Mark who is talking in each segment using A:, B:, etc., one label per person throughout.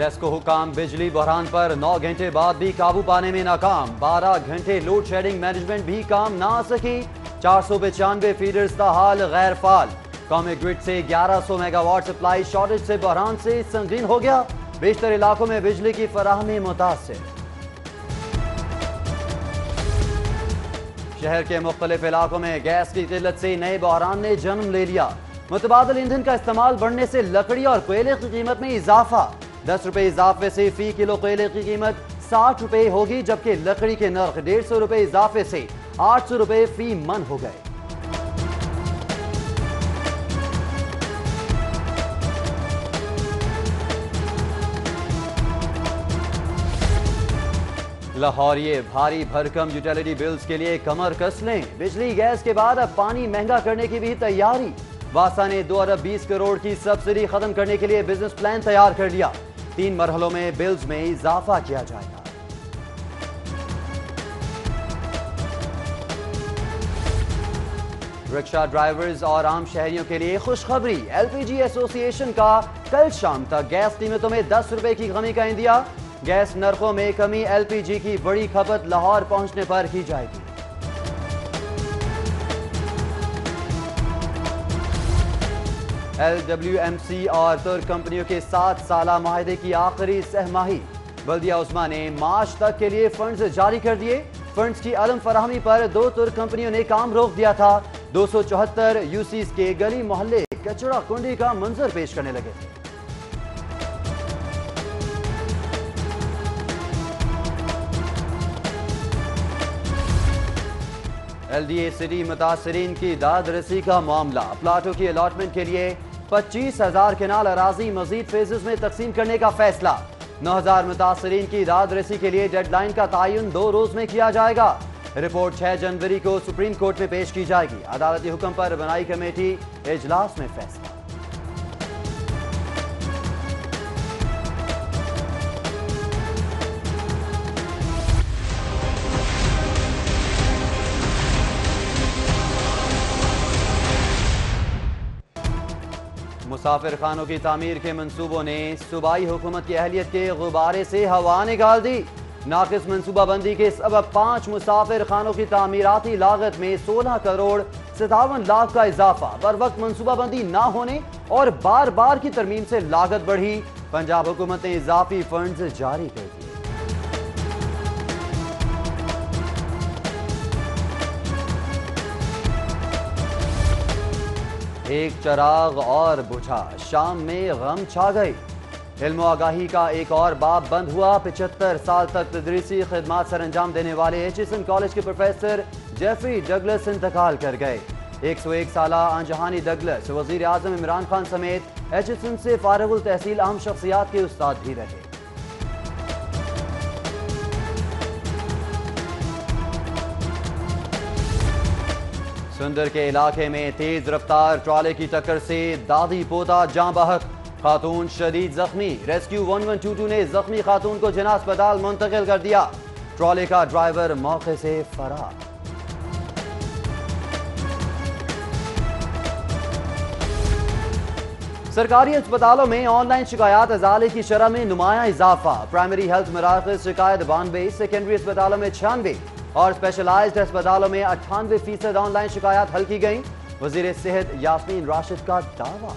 A: लेस्को हुकाम बिजली बहरान पर 9 घंटे बाद भी काबू पाने में नाकाम। 12 घंटे लोड शेडिंग मैनेजमेंट भी काम ना आ सकी। 495 फीडर्स का हाल गैर फाल। कौमी ग्रिड से 1100 मेगावाट सप्लाई शॉर्टेज से बहरान से संगीन हो गया। बेशतर इलाकों में बिजली की फराहमी मुतासिर। शहर के मुख्तलिफ इलाकों में गैस की किल्लत से नए बहरान ने जन्म ले लिया। मुतबादल ईंधन का इस्तेमाल बढ़ने से लकड़ी और कोयले की कीमत में इजाफा। 10 रुपए इजाफे से फी किलो कोयले की कीमत 60 रुपए होगी, जबकि लकड़ी के नर्ख 150 रुपए इजाफे से 800 रुपए फी मन हो गए। लाहौरिये भारी भरकम यूटिलिटी बिल्स के लिए कमर कस लें। बिजली गैस के बाद अब पानी महंगा करने की भी तैयारी। वासा ने 2 अरब 20 करोड़ की सब्सिडी खत्म करने के लिए बिजनेस प्लान तैयार कर लिया। 3 मरहलों में बिल्स में इजाफा किया जाएगा। रिक्शा ड्राइवर्स और आम शहरियों के लिए खुशखबरी। एलपीजी एसोसिएशन का कल शाम तक गैस कीमतों में 10 रुपए की कमी का इंदिया। गैस नरखों में कमी एलपीजी की बड़ी खपत लाहौर पहुंचने पर की जाएगी। LWMC और तुर्क कंपनियों के 7 साला माहिदे की आखिरी सहमाही। बल्दिया उस्मा ने मार्च तक के लिए फंड्स जारी कर दिए। फंड्स की अदम फराहमी पर 2 तुर्क कंपनियों ने काम रोक दिया था। 274 यूसीस के गली मोहल्ले कचरा कुंडी का मंजर पेश करने लगे थे। LDA सिटी मुतासरीन की दाद रसी का मामला। प्लाटों की अलॉटमेंट के लिए 25,000 केनाल अराजी मजीद फेजेस में तकसीम करने का फैसला। 9,000 मुतासरीन की दाद रसी के लिए डेडलाइन का तयन 2 रोज में किया जाएगा। रिपोर्ट 6 जनवरी को सुप्रीम कोर्ट में पेश की जाएगी। अदालती हुक्म पर बनाई कमेटी इजलास में फैसला। मुसाफिर खानों की तामीर के मंसूबों ने सूबाई हुकूमत की अहलियत के गुब्बारे से हवा निकाल दी। नाकिस मंसूबाबंदी के सबब 5 मुसाफिर खानों की तामीराती लागत में 16 करोड़ 57 लाख का इजाफा। बर वक्त मंसूबाबंदी ना होने और बार बार की तरमीम से लागत बढ़ी। पंजाब हुकूमत ने इजाफी फंड्स जारी कर दिए। एक चराग और बुझा, शाम में गम छा गई। इल्म आगाही का एक और बाब बंद हुआ। 75 साल तक तदरीसी खिदमात सर अंजाम देने वाले एचिसन कॉलेज के प्रोफेसर जेफरी डगलस इंतकाल कर गए। 101 साला आंजहानी डगलस वजीर आजम इमरान खान समेत एचिसन से फारिगुल तहसील अहम शख्सियात के उस्ताद भी रहे। सुंदर के इलाके में तेज रफ्तार ट्रॉले की टक्कर से दादी पोता जां बहक, खातून शदीद जख्मी। रेस्क्यू 1122 ने जख्मी खातून को जिला अस्पताल मुंतकिल कर दिया। ट्रॉले का ड्राइवर मौके से फरार। सरकारी अस्पतालों में ऑनलाइन शिकायत अजाले की शरह में नुमाया इजाफा। प्राइमरी हेल्थ मराकज शिकायत 92, सेकेंडरी अस्पतालों में 96 और स्पेशलाइज्ड अस्पतालों में 98% ऑनलाइन शिकायत हल की गई। वजीर सेहत यास्मीन राशिद का दावा।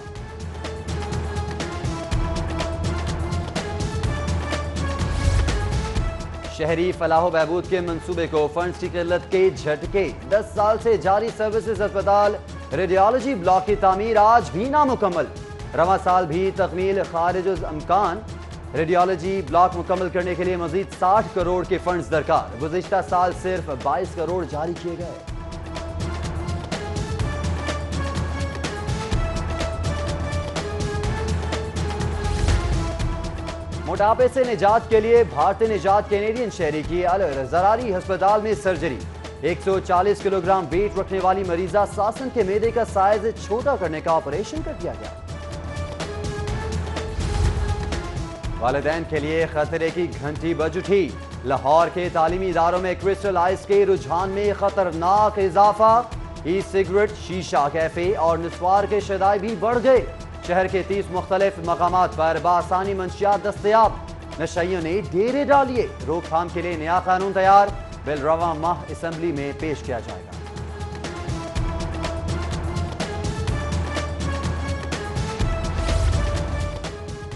A: शहरी फलाह बहबूद के मंसूबे को फंड्स की किल्लत के झटके। 10 साल से जारी सर्विसेज अस्पताल रेडियोलॉजी ब्लॉक की तामीर आज भी नामुकम्मल। रवां साल भी तकमील खारिज अमकान। रेडियोलॉजी ब्लॉक मुकम्मल करने के लिए मजीद 60 करोड़ के फंड्स दरकार। गुज़िश्ता साल सिर्फ 22 करोड़ जारी किए गए। मोटापे से निजात के लिए भारतीय निजात कैनेडियन शहरी की अल जरारी अस्पताल में सर्जरी। 140 किलोग्राम वेट रखने वाली मरीजा सासन के मेदे का साइज छोटा करने का ऑपरेशन कर दिया गया। वालिदैन के लिए खतरे की घंटी बज उठी। लाहौर के तालीमी इदारों में क्रिस्टल आइस के रुझान में खतरनाक इजाफा। ई सिगरेट, शीशा कैफे और निस्वार के शदाई भी बढ़ गए। شہر کے 30 مختلف مقامات پر بآسانی منشیات دستیاب، نشائیوں نے ڈیرے ڈالیے، روک تھام کے لیے نیا قانون تیار، بل رواں ماہ اسمبلی میں پیش کیا جائے گا۔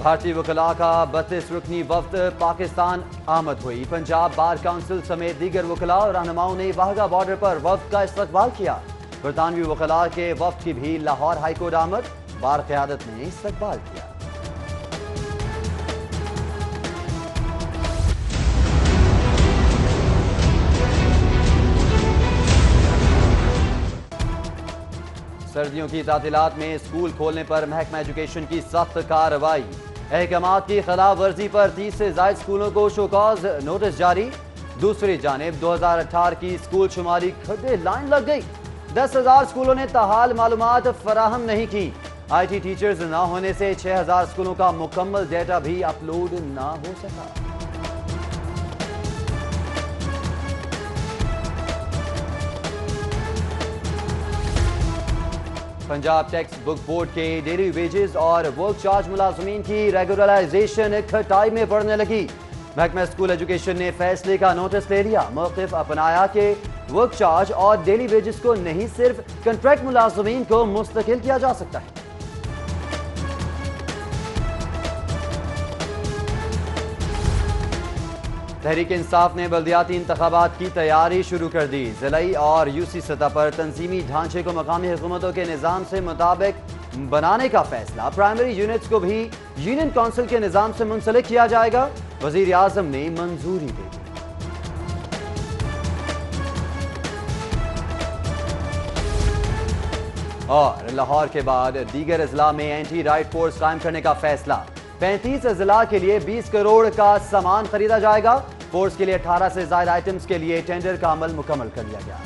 A: بھارتی وکلاء کا 32 رکنی وفد پاکستان آمد ہوئی۔ پنجاب بار کونسل سمیت دیگر وکلاء اور رہنماؤں نے واہگہ بارڈر پر وفد کا استقبال کیا۔ برطانوی وکلاء کے وفد کی بھی لاہور ہائی کورٹ آمد، بار قیادت نے استقبال کیا۔ سردیوں کی تعطیلات میں اسکول کھولنے پر محکمہ ایجوکیشن کی سخت کارروائی، احکامات کی خلاف ورزی پر 30 سے زائد اسکولوں کو شوکاز نوٹس جاری۔ دوسری جانب 2018 کی اسکول شماری کھڈے لائن لگ گئی، 10,000 اسکولوں نے تاحال معلومات فراہم نہیں کی۔ آئی ٹی ٹیچرز نہ ہونے سے 6,000 اسکولوں کا مکمل ڈیٹا بھی اپلوڈ نہ ہو سکا۔ پنجاب ٹیکس بک بورڈ کے ڈیلی ویجز اور ورک چارج ملازمین کی ریگولرائزیشن کھٹائی میں پڑنے لگی۔ محکمہ اسکول ایجوکیشن نے فیصلے کا نوٹس لے لیا، موقف اپنایا کہ ورک چارج اور ڈیلی ویجز کو نہیں صرف کنٹریکٹ ملازمین کو مستقل کیا جا سکتا ہے۔ تحریک انصاف نے بلدیاتی انتخابات کی تیاری شروع کر دی۔ ضلعی اور یو سی سطح پر تنظیمی ڈھانچے کو مقامی حکومتوں کے نظام سے مطابق بنانے کا فیصلہ، پرائمری یونٹس کو بھی یونین کونسل کے نظام سے منسلک کیا جائے گا، وزیر اعظم نے منظوری دے دی۔ اور لاہور کے بعد دیگر اضلاع میں اینٹی رائٹ فورس قائم کرنے کا فیصلہ، 35 اضلاع کے لیے 20 کروڑ کا سامان خریدا جائے گا۔ فورس کے لیے 18 سے زائد آئٹمز کے لیے ٹینڈر کا عمل مکمل کر لیا گیا۔